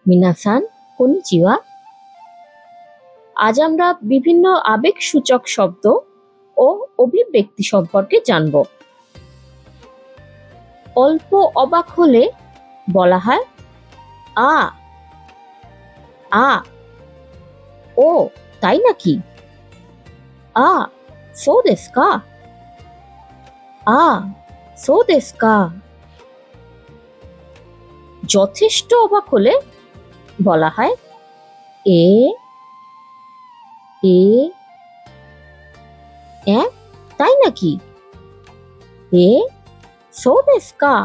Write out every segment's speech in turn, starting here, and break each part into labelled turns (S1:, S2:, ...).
S1: মিনাসান কনিচিওয়া। আজ আমরা বিভিন্ন আবেগসূচক শব্দ ও অভিব্যক্তি সম্পর্কে জানব। অল্প অবাক হলে বলা হয় আ আ। ও তাই নাকি? আ সো দেসু কা? আ সো দেসু কা? যথেষ্ট অবাক হলে বলা হয় এ এ তাই নাকি? এ সো দেসু কা?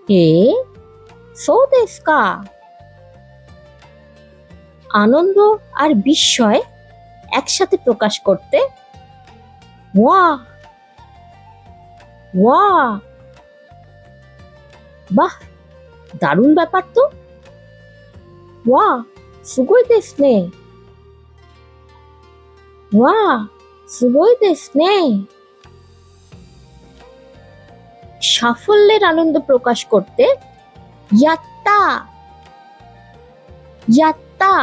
S1: এ সো দেসু কা? আনন্দ আর বিস্ময় একসাথে প্রকাশ করতে ওয়া ওয়া। বাহ, দারুণ ব্যাপার তো। ওয়া সুগোই দেসু নে। ওয়া সুগোই দেসু নে। সাফল্যের আনন্দ প্রকাশ করতে ইয়াত্তা ইয়াত্তা।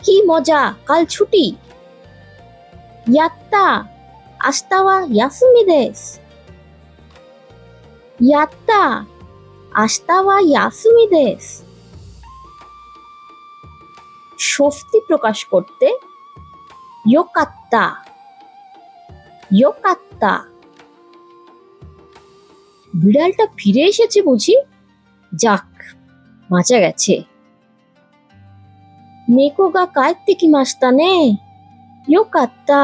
S1: কি মজা, কাল ছুটি। ইয়াত্তা আস্তা ওয়া ইয়াসুমি দেসু। ইয়াত্তা আস্তা ওয়া ইয়াসুমি দেসু। স্বস্তি প্রকাশ করতে ইয়োকাত্তা ইয়োকাত্তা। বিড়ালটা ফিরে এসেছে বুঝি? যাক, বাঁচা গেছে। নেকো গা কায়েত্তে কিমাশিতা নে। ইয়োকাত্তা।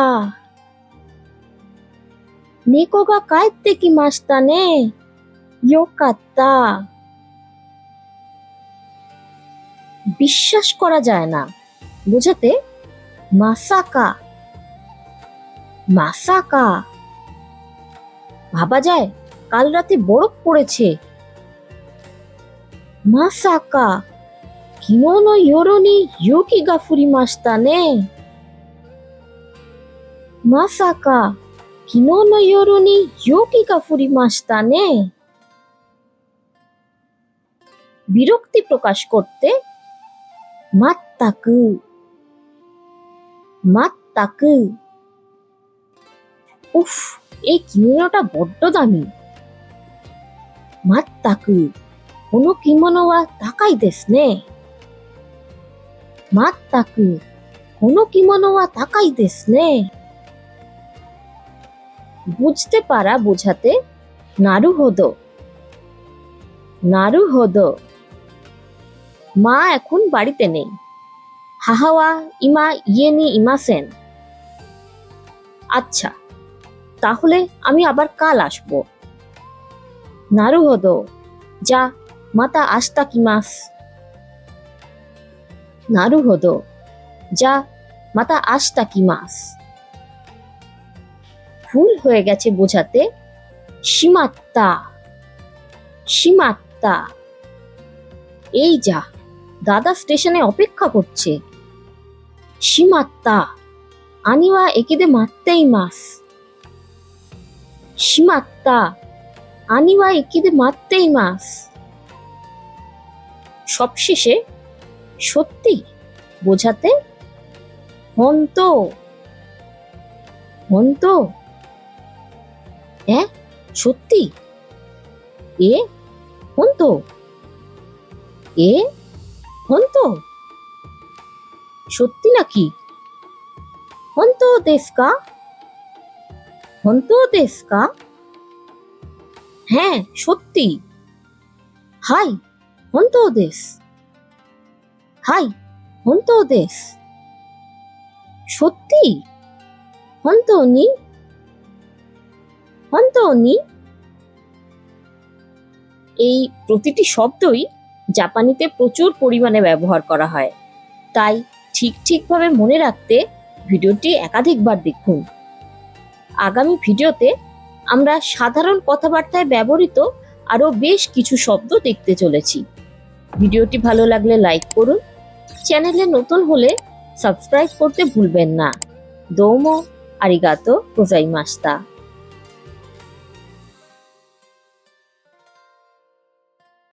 S1: নেকো গা কায়েত্তে কিমাশিতা নে। ইয়োকাত্তা। বিশ্বাস করা যায় না বোঝাতে মাসাকা মাসাকা। ভাবা যায় কাল রাতে বরফ পড়েছে। মাসাকা কিনো নো ইয়োরো নি ইউকি গা ফুরিমাশিতা নে। মাসাকা কিনো নো ইয়োরো নি ইউকি গা ফুরিমাশিতা নে। বিরক্তি প্রকাশ করতে মাত্তাকু মাত্তাকু। উফ, এই কিমোনোটা বড্ড দামি। মাত্তাকু কোনো কিমোনো ওয়া তাকাই দেসু নে। মাত্তাকু কোনো কিমোনো ওয়া তাকাই দেসু নে। বুঝতে পারা বোঝাতে নারুহোদো নারুহোদো। মা এখন বাড়িতে নেই। হাহা ওয়া ইমা ইয়ে নি ইমাসেন। আচ্ছা, তাহলে আমি আবার কাল আসবো। নারুহোদো যা মাতা আস্তা কিমাসু। নারুহোদো যা মাতা আস্তা কিমাসু। ভুল হয়ে গেছে বোঝাতে শিমাত্তা শিমাত্তা। এই যা, দাদা স্টেশনে অপেক্ষা করছে। শিমাত্তা আনি ওয়া একিদে মাত্তেইমাসু। শিমাত্তা আনি ওয়া একিদে মাত্তেইমাসু। সবশেষে সত্যি বোঝাতে হন্তো হন্তো। সত্যি। এ হন্তো এ হন্তো। সত্যি নাকি? হন্তো দেসু কা? হন্তো দেসু কা? হ্যাঁ, সত্যি। হাই হন্তো দেসু। হাই হন্তো দেসু। সত্যি? হন্তো নি হন্তো নি। এই প্রতিটি শব্দই জাপানিতে প্রচুর পরিমাণে ব্যবহার করা হয়, তাই ঠিকভাবে মনে রাখতে ভিডিওটি একাধিকবার দেখুন। আগামী ভিডিওতে আমরা সাধারণ কথাবার্তায় ব্যবহৃত আরো বেশ কিছু শব্দ দেখতে চলেছি। ভিডিওটি ভালো লাগলে লাইক করুন, চ্যানেলে নতুন হলে সাবস্ক্রাইব করতে ভুলবেন না। দোমো আরিগাতো গোজাইমাশিতা।